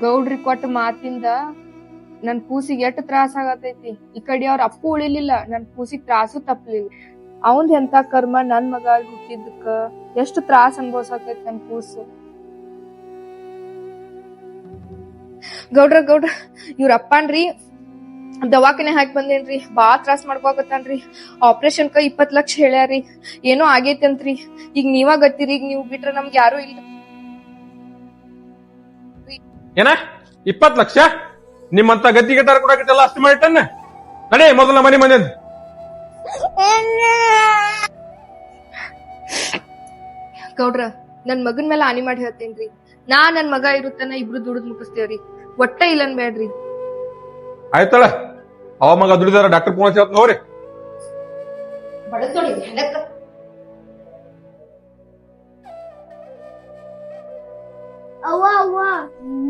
ಗೌಡ್ರಿ ಕೊಟ್ಟ ಮಾತಿಂದ ನನ್ ಕೂಸಿಗೆ ಎಷ್ಟ್ ತ್ರಾಸ ಆಗತೈತಿ. ಈ ಕಡೆ ಅವ್ರ ಅಪ್ಪು ಉಳಿಲಿಲ್ಲ, ನನ್ ಕೂಸಿಗ್ ತ್ರಾಸು ತಪ್ಪಲಿಲ್ಲ. ಅವಂದ್ ಎಂತ ಕರ್ಮ ನನ್ ಮಗ ಹುಟ್ಟಿದ್ದಕ್ಕ ಎಷ್ಟ್ ತ್ರಾಸ ಅನ್ಭವ್ಸಾಕೈತಿ ನನ್ ಕೂಸು. ಗೌಡ್ರ ಇವ್ರ ಅಪ್ಪನ್ರಿ ದವಾಖಾನೆ ಹಾಕಿ ಬಂದೇನ್ರಿ, ಬಾಳ ತ್ರಾಸ್ ಮಾಡ್ಕೋಕತ್ತಾನ್ರಿ. ಆಪರೇಷನ್ ಕ 20 ಲಕ್ಷ ಹೇಳ್ಯಾರಿ. ಏನೋ ಆಗೇತಿ ಅಂತ್ರಿ. ಈಗ ನೀವ ಗತ್ತಿರಿ, ಈಗ ನೀವ್ ಬಿಟ್ರ ನಮ್ಗೆ ಯಾರು ಇಲ್ಲ. ಏನ 20 ಲಕ್ಷ ನಿಮ್ಮಂತ ಗದ್ದಿಗೆ ತರ ಕೊಡಕತ್ತಲ್ಲ, ಅಷ್ಟು ಮಾಡಿಟ್ಟನ್ನ ನಡೆ ಮೊದಲ ಮನೆ ಮನೆ. ಗೌಡ್ರ ನನ್ ಮಗನ್ ಮೇಲೆ ಹಾನಿ ಮಾಡಿ ಹೇಳ್ತೇನ್ರಿ. ನನ್ ಮಗ ಇರುತ್ತಾನ ಇಬ್ರು ದುಡಿದ್ ಮುಗಿಸ್ತೇವ್ರಿ, ಒಟ್ಟ ಇಲ್ಲನ್ ಬೇಡ್ರಿ. ಆಯ್ತಳ, ಅವ ಮಗ ದುಡಿದಾರ ಡಾಕ್ಟರ್ ಪೂರ್ಣ ಹೇಳ್ತ ನೋಡ್ರಿ. ಅವ್ವ ಅವ್ವ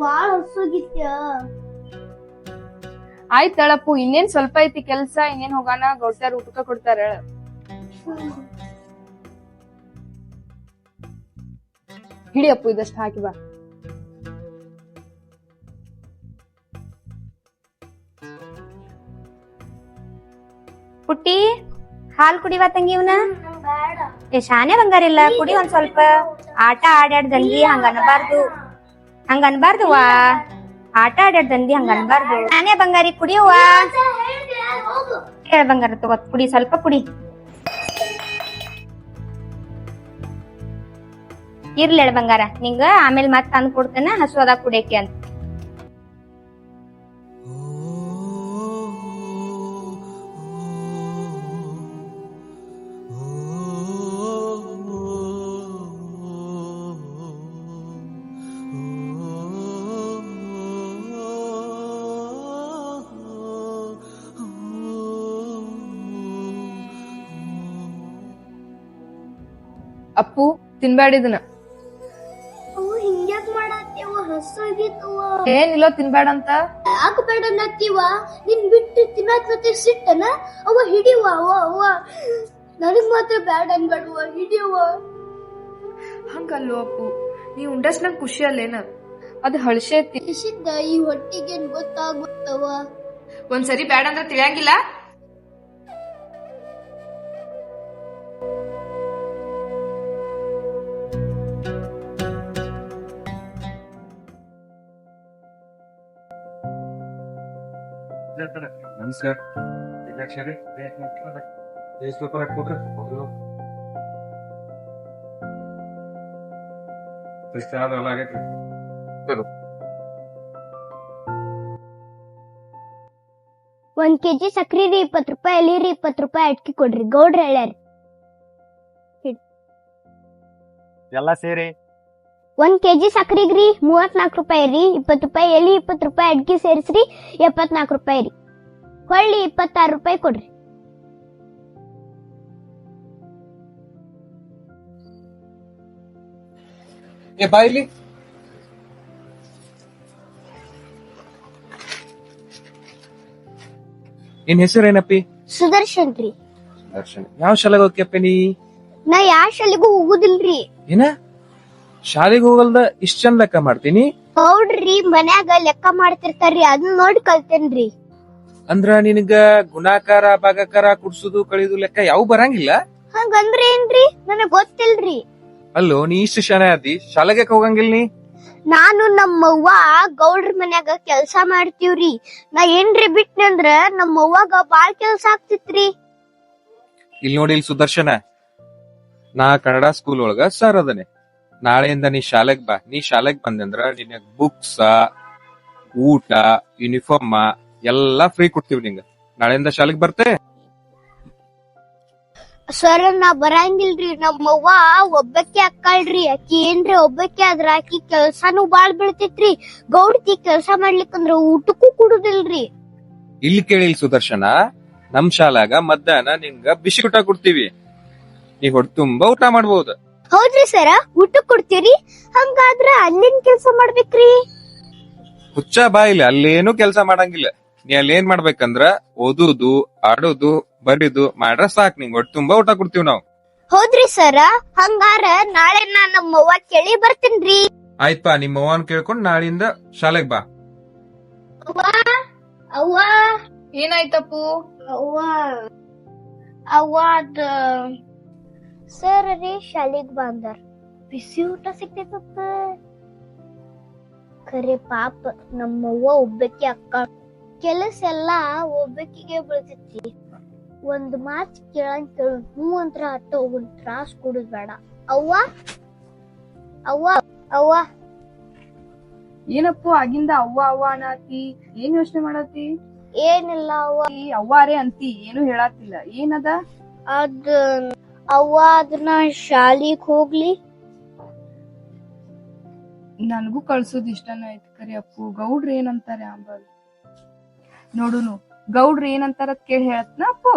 ಬಾಳ ಹೊಸೋಗಿತ್ಯ. ಆಯ್ತಳಪ್ಪು, ಇನ್ನೇನ್ ಸ್ವಲ್ಪ ಐತಿ ಕೆಲ್ಸ, ಇನ್ನೇನ್ ಹೋಗಾನ. ಗೌಡ್ತಾರ ಊಟಕ್ಕ ಕೊಡ್ತಾರ. ಹಿಡಿ ಅಪ್ಪು, ಇದಷ್ಟು ಹಾಕಿ ಬಾ. ಪುಟ್ಟಿ ಹಾಲ್ ಕುಡಿವಾ ತಂಗಿ ಇವನ. ಏ ಶಾನೆ ಬಂಗಾರಿಲ್ಲ, ಕುಡಿ ಒಂದ್ ಸ್ವಲ್ಪ. ಆಟ ಆಡ್ಯಾಡ್ ದಂದಿ ಹಂಗ ಅನ್ಬಾರ್ದು ವಾ. ಆಟ ಆಡ್ಯಾಡ್ ದಂದಿ ಹಂಗ ಅನ್ಬಾರ್ದು. ಶಾನೆ ಬಂಗಾರಿ ಕುಡಿಯುವ. ಹೇಳ ಬಂಗಾರ ತಗೋ, ಕುಡಿ ಸ್ವಲ್ಪ ಕುಡಿ. ಇರ್ಲಿ ಹೇಳ ಬಂಗಾರ, ನಿಂಗ ಆಮೇಲೆ ಮತ್ ತಂದ್ ಕೊಡ್ತೇನ ಹಸು ಅದಾಗ ಕುಡಿಯಕ್ಕೆ ಅಂತ. ಅಪ್ಪು ತಿನ್ಬ್ಯಾಡಿದನ. ಅವು ಹಿಂಗ್ಯಾಕ್ ಮಾಡತ್ತೀವ, ಹಸಾಗಿತ್ತವ. ಏನಿಲ್ಲೋ ತಿನ್ಬೇಡ ಅಂತ. ಯಾಕ ಬೇಡ ನತ್ತೀವ, ನಿನ್ ಬಿಟ್ಟು ತಿನ್ನಾಕ್ ಸಿಟ್ಟನ. ಅವ ಹಿಡಿವ, ಅವ್ವ ನನಗ್ ಮಾತ್ರ ಬ್ಯಾಡ ಅನ್ಬೇಡವ, ಹಿಡಿಯವ. ಹಂಗಲ್ಲೋ ಅಪ್ಪು, ನೀ ಉಂಡಸ್ ನಂಗ್ ಖುಷಿ ಅಲ್ಲೇನ, ಅದ್ ಹಳಸೇತಿ. ಇಸಿದ್ದ ಈ ಹೊಟ್ಟಿಗೇನ್ ಗೊತ್ತಾಗುತ್ತವ. ಒಂದ್ಸರಿ ಬ್ಯಾಡ ಅಂದ್ರ ತಿಳಿಯಂಗಿಲ್ಲ. ನಮಸ್ಕಾರ. ಒಂದ್ ಕೆಜಿ ಸಕ್ರಿ ರೀ 20 ರೂಪಾಯಿ, ಎಲಿ ರೀ 20 ರೂಪಾಯಿ, ಅಟ್ಕಿ ಕೊಡ್ರಿ. ಗೌಡ್ರ ಹೇಳ್ಯಾರಿ. ಎಲ್ಲ ಸೇರಿ 1 ಕೆಜಿ ಸಕ್ರಿಗ್ರಿ 34 ರೂಪಾಯಿ ರೀ, 20 ರೂಪಾಯಿ ಎಲಿ, 20 ರೂಪಾಯಿ ಅಡ್ಗಿ ಸೇರಿಸ್ರಿ 74 ರೂಪಾಯಿ ರೀ. ಹೊಳ್ಳಿ 26 ರೂಪಾಯಿ ಕೊಡ್ರಿ. ಏ ಬಾಯಿಲಿ. ನಿನ್ ಹೆಸರೇನಪ್ಪಿ? ಸುದರ್ಶನ್ ರೀ. ದರ್ಶನ್. ಯಾವ ಶಾಲೆಗೆ ಹೋಗ್ಯಪ್ಪ ನೀ? ನಾ ಯಾವ ಶಾಲೆಗೂ ಹೋಗುದಿಲ್ರಿ. ಏನ ಶಾಲೆಗೆ ಹೋಗಲ್ದ ಇಷ್ಟ ಚಂದ ಲೆಕ್ಕ ಮಾಡ್ತೀನಿ? ಗೌಡ್ರಿ ಮನ್ಯಾಗ ಲೆಕ್ಕ ಮಾಡ್ತಿರ್ತಾರ್ರಿ, ಅದನ್ನ ನೋಡಿ ಕಲ್ತೇನ್ರಿ. ಅಂದ್ರ ನಿನಗ ಗುಣಾಕಾರ ಭಾಗಾಕಾರ ಕುಡ್ಸುದು ಕಳಿದು ಲೆಕ್ಕ ಯಾವ ಬರಂಗಿಲ್ಲ? ಹಂಗಂದ್ರ ಏನ್ರಿ, ನನಗ್ ಗೊತ್ತಿಲ್ರಿ. ಅಲ್ಲೋ ನೀ ಇಷ್ಟು ಶಾನೆ ಆದಿ, ಶಾಲೆಗೆ ಹೋಗಂಗಿಲ್ಲ ನೀ? ನಾನು ನಮ್ಮವ್ವ ಗೌಡ್ರ ಮನ್ಯಾಗ ಕೆಲ್ಸ ಮಾಡ್ತೀವ್ರಿ. ನಾ ಏನ್ರಿ ಬಿಟ್ನಂದ್ರ ನಮ್ಮವ್ವಾಗ ಬಾಳ್ ಕೆಲ್ಸ ಆಗ್ತಿತ್ರಿ. ಇಲ್ಲಿ ನೋಡಿ ಇಲ್ಲಿ ಸುದರ್ಶನ, ನಾ ಕನ್ನಡ ಸ್ಕೂಲ್ ಒಳಗ ಸರ್ ಅದನೆ. ನಾಳೆಯಿಂದ ನೀ ಶಾಲೆಗ್ ಬಾ. ನೀ ಶಾಲೆಗ್ ಬಂದಂದ್ರ ನಿನಗ್ ಬುಕ್ಸ್, ಊಟ, ಯೂನಿಫಾರ್ಮ್ ಎಲ್ಲಾ ಫ್ರೀ ಕೊಡ್ತೀವಿ ನಿಂಗ. ನಾಳೆಯಿಂದ ಶಾಲೆಗ್ ಬರ್ತೆ? ಸರ್ ನಾ ಬರಂಗಿಲ್ರಿ, ನಮ್ಮವ್ವ ಒಬ್ಬಕ್ಕೆ ಅಕ್ಕಳ್ರಿ. ಆಕಿ ಏನ್ರಿ ಒಬ್ಬಕ್ಕೆ ಆದ್ರ ಆಕಿ ಕೆಲ್ಸಾನು ಬಾಳ್ ಬೀಳ್ತಿತ್ರಿ. ಗೌಡ್ತಿ ಕೆಲ್ಸ ಮಾಡ್ಲಿಕ್ಕಂದ್ರ ಊಟಕ್ಕೂ ಕೊಡುದಿಲ್ರಿ. ಇಲ್ಲಿ ಕೇಳಿಲ್ ಸುದರ್ಶನ, ನಮ್ ಶಾಲಾಗ ಮಧ್ಯಾಹ್ನ ನಿನ್ಗ ಬಿಸಿ ಊಟ ಕೊಡ್ತೀವಿ. ನೀ ಹೊಟ್ಟೆ ತುಂಬಾ ಊಟ ಮಾಡ್ಬೋದು. ಹೌದ್ರಿ ಸರ ಊಟ ಕೊಡ್ತೀರಿ ಹಂಗಾದ್ರ ಅಲ್ಲಿನ್ ಕೆಲ್ಸ ಮಾಡ್ಬೇಕ್ರಿ ಹುಚ್ಚ ಬಾ ಇಲ್ಲಿ ಅಲ್ಲೇನು ಕೆಲಸ ಮಾಡಂಗಿಲ್ಲ ನೀ ಅಲ್ಲಿ ಏನ್ ಮಾಡ್ಬೇಕಂದ್ರ ಓದುದು ಆಡೋದು ಬರೀದು ಮಾಡ್ರ ಸಾಕ್ ನಿಂಗ್ ಒಟ್ಟು ತುಂಬಾ ಊಟ ಕೊಡ್ತೀವಿ ನಾವು. ಹೌದ್ರಿ ಸರ ಹಂಗಾರ ನಾಳೆ ನಾ ನಮ್ಮವ್ವ ಕೇಳಿ ಬರ್ತೀನ್ರಿ. ಆಯ್ತಾ ನಿಮ್ಮ ಅವ್ವನ್ ಕೇಳ್ಕೊಂಡ್ ನಾಳಿಂದ ಶಾಲೆಗ್ ಬಾ. ಅವ್ವ ಅವ್ವ ಏನಾಯ್ತಪ್ಪು? ಅವ್ವ ಅವ್ವ ಅದ ಸರ್ ರೀ ಶಾಲಿಗ್ ಬಂದಾರ ಬಿಸಿ ಊಟ ಸಿಕ್ತೈತತ್ತ ಖರೆ ಪಾಪ ನಮ್ಮವ್ವ ಒಬ್ಬಾಕಿ ಅಕ್ಕ ಕೆಲಸ ಎಲ್ಲಾ ಒಬ್ಬಾಕಿಗೆ ಬೀಳ್ತೈತಿ ಒಂದ್ ಮಾತ್ ಕೇಳಂಗ್ ಕೇಳು ಹೂ ಅಂತ್ರ ಅಟ್ಟ ಹೋಗುನ್ ತ್ರಾಸ್ ಕೊಡುದ್ ಬೇಡ. ಅವ್ವ ಅವ್ವ ಅವ್ವ ಏನಪ್ಪು ಆಗಿಂದ ಅವ್ವ ಅವ್ವ ಅನ್ನತಿ? ಏನ್ ಯೋಚನೆ ಮಾಡತಿ? ಏನಿಲ್ಲ ಅವ್ವ ಅವ್ವಾರೇ ಅಂತಿ ಏನು ಹೇಳಾತಿಲ್ಲ, ಏನದ? ಅದ್ ಅವ್ವ ಅದನ್ನ ಶಾಲಿಗ್ ಹೋಗ್ಲಿ ನನಗೂ ಕಳ್ಸೋದ್ ಇಷ್ಟನ ಐತಿ ಕರೆ ಅಪ್ಪು. ಗೌಡ್ರ ಏನಂತಾರೆ ಅಂಬಲ್ ನೋಡುನು, ಗೌಡ್ರ ಏನಂತಾರ ಕೇಳಿ ಹೇಳತ್ನ ಅಪ್ಪು.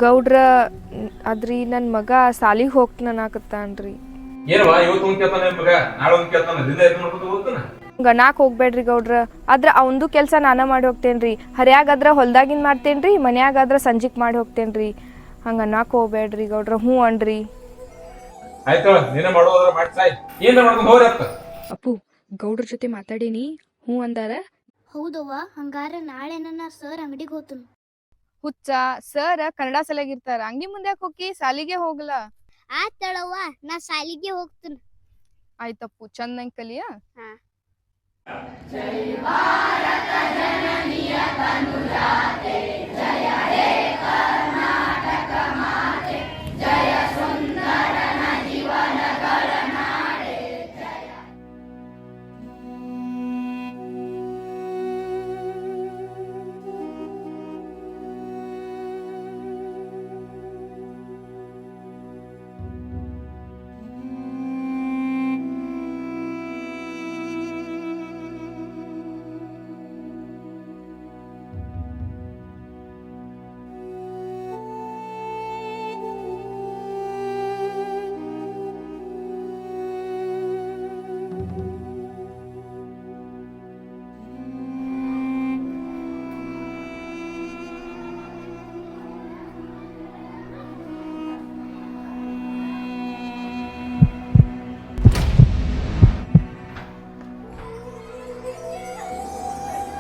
ಗೌಡ್ರ ಅದ್ರಿ ನನ್ ಮಗ ಸಾಲಿಗ್ ಹೋಗ್ತಾನಕತ್ತಾನ್ರಿ. ಏನವಾ ಇವತ್ತು ಒಂದ್ ಕೇಳ್ತಾನ ಮಗ, ನಾಳೆ ಒಂದ್ ಕೇಳ್ತಾನ, ದಿನ ಎದ್ದು ಮಾಡ್ಕೊತ ಹೋಗ್ತಾನ. ಗನಾಕ್ ಹೋಗ್ಬೇಡ್ರಿ ಗೌಡ್ರ, ಆದ್ರ ಅವಂದು ಕೆಲ್ಸ ನಾನ ಮಾಡಿ ಹೋಗ್ತೇನ್ರಿ. ಹರ್ಯಾಗಾದ್ರ ಹೊಲ್ದಾಗಿನ್ ಮಾಡ್ತೇನ್ರಿ, ಮನ್ಯಾಗಾದ್ರ ಸಂಜಿಕ್ ಮಾಡಿ ಹೋಗ್ತೇನ್ರಿ. ಹಂಗ ನಾಕ್ ಹೋಗ್ಬೇಡ್ರಿ ಗೌಡ್ರ. ಹ್ಞೂ ಅನ್ರಿ. ಆಯ್ತು ನೀನ ಮಾಡೋದ್ರ ಮಾಡಿ ಸಾಯ್, ಏನ್ ಮಾಡ್ಕೊಂಡ್ ಹೋಗ್ರಿ ಅತ್ತ. ಅಪ್ಪು ಗೌಡ್ರ ಜೊತೆ ಮಾತಾಡೀನಿ, ಹ್ಞೂ ಅಂದಾರ. ಹೌದವ್ವ ಹಂಗಾರ ನಾಳೆ ನನ್ನ ಸರ್ ಅಂಗಡಿಗೆ ಹೋತನ್. ಹುಚ್ಚ ಸರ್ ಕನ್ನಡ ಸಲಗಿರ್ತಾರ, ಅಂಗಿ ಮುಂದೆ ಹೋಗಿ ಸಾಲಿಗೆ ಹೋಗ್ಲ. ಆತಳವ್ವ ನಾ ಸಾಲಿಗೆ ಹೋಗ್ತೀನಿ. ಆಯ್ತಪ್ಪು ಚಂದಂಗ್ ಕಲಿಯ.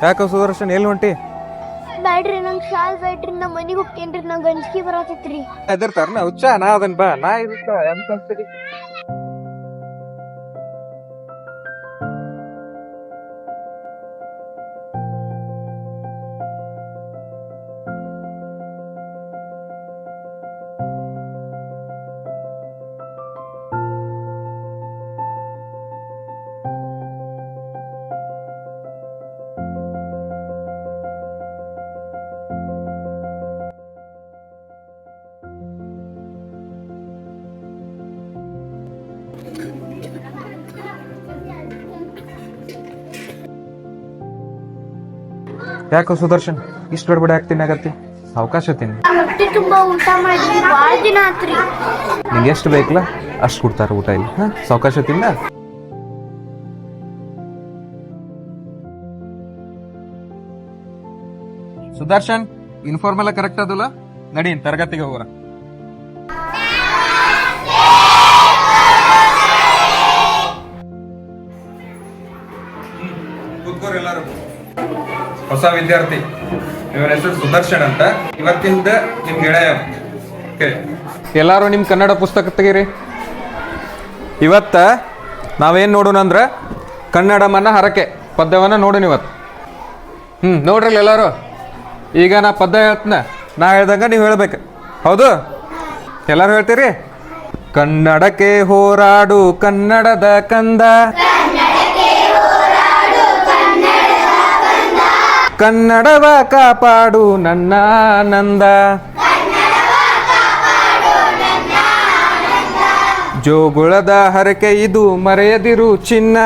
ಯಾಕ ಸುದರ್ಶನ್ ಎಲ್ಲಿ ಹೊಂಟಿ? ಬ್ಯಾಡ್ರಿ ನಂಗ್ ಶಾಲ್ ಬೇಡ್ರಿ, ನಾ ಮನಿಗ್ ಹೋಗ್ತೇನ್ರಿ, ನಂಗ್ ಅಂಜಿಕೆ ಬರತೈತ್ರಿ. ಹೆದರ್ತಾರ ಹುಚ್ಚ ನಾ ಅದನ್ ಬಾ ನಾ ಇರುತ್ತ ಎಂತ ಅನ್ಸರಿ. ಯಾಕೋ ಸುದರ್ಶನ್ ಇಷ್ಟು ಗಡ್ಬಡಿ ಆಗ್ತೀನಿ ಆಗತ್ತಿ? ಅವಕಾಶ ತಿನ್ನಿ, ಹೊಟ್ಟೆ ತುಂಬಾ ಊಟ ಮಾಡಿ ಬಾಳ ದಿನ ಆತ್ರಿ. ನಿಂಗೆ ಎಷ್ಟು ಬೇಕಲ್ಲ ಅಷ್ಟು ಕೊಡ್ತಾರ ಊಟ ಇಲ್ಲಿ. ಸಾವಕಾಶ ತಿನ್ನ. ಸುದರ್ಶನ್ ಯೂನಿಫಾರ್ಮ್ ಎಲ್ಲ ಕರೆಕ್ಟ್ ಅದಲ್ಲ? ನಡಿ ತರಗತಿಗೆ ಹೋಗೋಣ. ಎಲ್ಲಾರು ಹೊಸ ವಿದ್ಯಾರ್ಥಿ, ಇವರ ಹೆಸರು ಸುದರ್ಶನ್ ಅಂತ. ಇವತ್ತಿಂದ ನಿಮ್ ಗೆಳೆಯ. ಎಲ್ಲಾರು ನಿಮ್ ಕನ್ನಡ ಪುಸ್ತಕ ತೆಗೀರಿ. ಇವತ್ತ ನಾವೇನ್ ನೋಡೋಣ ಅಂದ್ರ ಕನ್ನಡ ಮನ್ನ ಹರಕೆ ಪದ್ಯವನ್ನ ನೋಡೋಣ ಇವತ್ತು. ನೋಡ್ರಲ್ಲ ಎಲ್ಲಾರು. ಈಗ ನಾ ಪದ್ಯ ಹೇಳ್ತನ, ನಾ ಹೇಳ್ದಂಗ ನೀವು ಹೇಳ್ಬೇಕು. ಹೌದು? ಎಲ್ಲಾರು ಹೇಳ್ತೀರಿ? ಕನ್ನಡಕ್ಕೆ ಹೋರಾಡು ಕನ್ನಡದ ಕಂದ, ಕನ್ನಡವ ಕಾಪಾಡು ನನ್ನ ಆನಂದ, ಜೋಗುಳದ ಹರಕೆ ಇದು ಮರೆಯದಿರು ಚಿನ್ನ,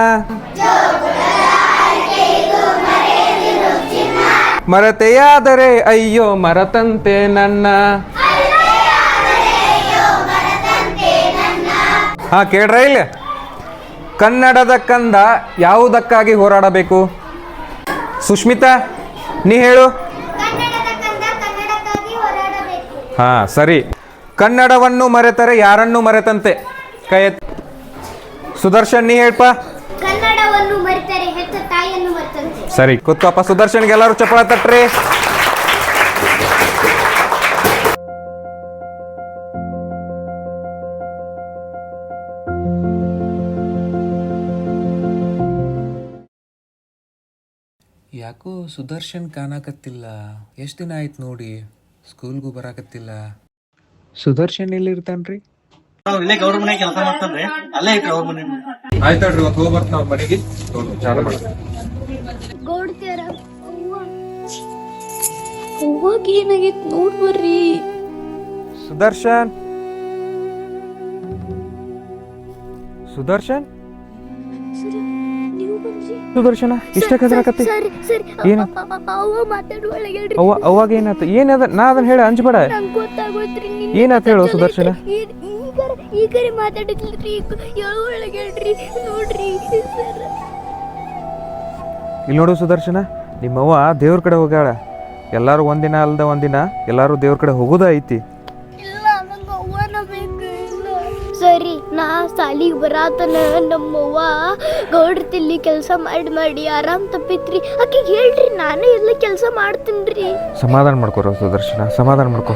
ಮರತೆಯಾದರೆ ಅಯ್ಯೋ ಮರತಂತೆ ನನ್ನ. ಹಾ ಕೇಳ್ರ ಇಲ್ಲ, ಕನ್ನಡದ ಕಂದ ಯಾವುದಕ್ಕಾಗಿ ಹೋರಾಡಬೇಕು? ಸುಷ್ಮಿತಾ ನೀ ಹೇಳು. ಹಾ ಸರಿ. ಕನ್ನಡವನ್ನು ಮರೆತರೆ ಯಾರನ್ನು ಮರೆತಂತೆ? ಕೈ ಎತ್ತಿ. ಸುದರ್ಶನ್ ನೀ ಹೇಳ್ಪ. ಕನ್ನಡವನ್ನು ಮರೆತರೆ ಹೆತ್ತ ತಾಯಿಯನ್ನು ಮರೆತಂತೆ. ಸರಿ ಕೂತ್ಕೊಪ್ಪ. ಸುದರ್ಶನ್ಗೆ ಎಲ್ಲರೂ ಚಪ್ಪಾಳೆ ತಟ್ರಿ. ಯಾಕೋ ಸುದರ್ಶನ್ ಕಾಣಕತ್ತಿಲ್ಲ, ಎಷ್ಟು ದಿನ ಆಯ್ತು ನೋಡಿ, ಸ್ಕೂಲ್ಗೂ ಬರಾಕತ್ತಿಲ್ಲ. ಸುದರ್ಶನ್ ಎಲ್ಲಿರ್ತಾನ್ರಿ? ಇಲ್ಲೇ ಗೌಡ್ರ ಮನೆ ಕೆಲಸ ಮಾಡ್ತಾನ್ರಿ, ಅಲ್ಲೇ ಐತ್ರಿ ಅವ್ರ ಮನೆ. ಆಯ್ತಾಳ್ರಿ, ಇವತ್ತು ಹೋಗಿ ಬರ್ತಾನ ಅವ್ರ ಮನೆಗೆ. ಚಾಲ ಮಾಡ. ಗೌಡ್ತಿಯರ ಅವ್ವಾಗ ಏನಾಗಿತ್ತು ನೋಡ್ ಬರ್ರಿ. ಸುದರ್ಶನ್, ಸುದರ್ಶನ್, ಸುದರ್ಶನ ಇಷ್ಟ ಕದ್ರಾಕತ್ತಿ. ಏನ ಅವಾಗ ಏನಾತ? ಏನದ? ನಾ ಅದನ್ನ ಹೇಳ, ಅಂಜಬೇಡ. ಏನಾತ ಹೇಳು ಸುದರ್ಶನ? ಈಗರೆ ಮಾತಾಡಿದ್ರಿ, ಒಳಗೇಳ್ರಿ ನೋಡ್ರಿ. ಇಲ್ಲಿ ನೋಡು ಸುದರ್ಶನ, ನಿಮ್ಮವ್ವ ದೇವ್ರ ಕಡೆ ಹೋಗ್ಯಾಳ. ಎಲ್ಲಾರು ಒಂದಿನ ಅಲ್ದ ಒಂದಿನ ಎಲ್ಲಾರು ದೇವ್ರ ಕಡೆ ಹೋಗುದ ಐತಿ. ಸರಿ, ನಾ ಸಾಲಿಗೆ ಬರಾತನ ನಮ್ಮವ್ವ ಗೌಡ್ರ ತಿಲ್ಲಿ ಕೆಲಸ ಮಾಡಿ ಆರಾಮ್ ತಪ್ಪಿತ್ರಿ. ಆಕಿಗೆ ಹೇಳ್ರಿ, ನಾನೇ ಎಲ್ಲ ಕೆಲಸ ಮಾಡ್ತೀನ್ರಿ. ಸಮಾಧಾನ ಮಾಡ್ಕೊರ ಸುದರ್ಶನ, ಸಮಾಧಾನ ಮಾಡ್ಕೊ.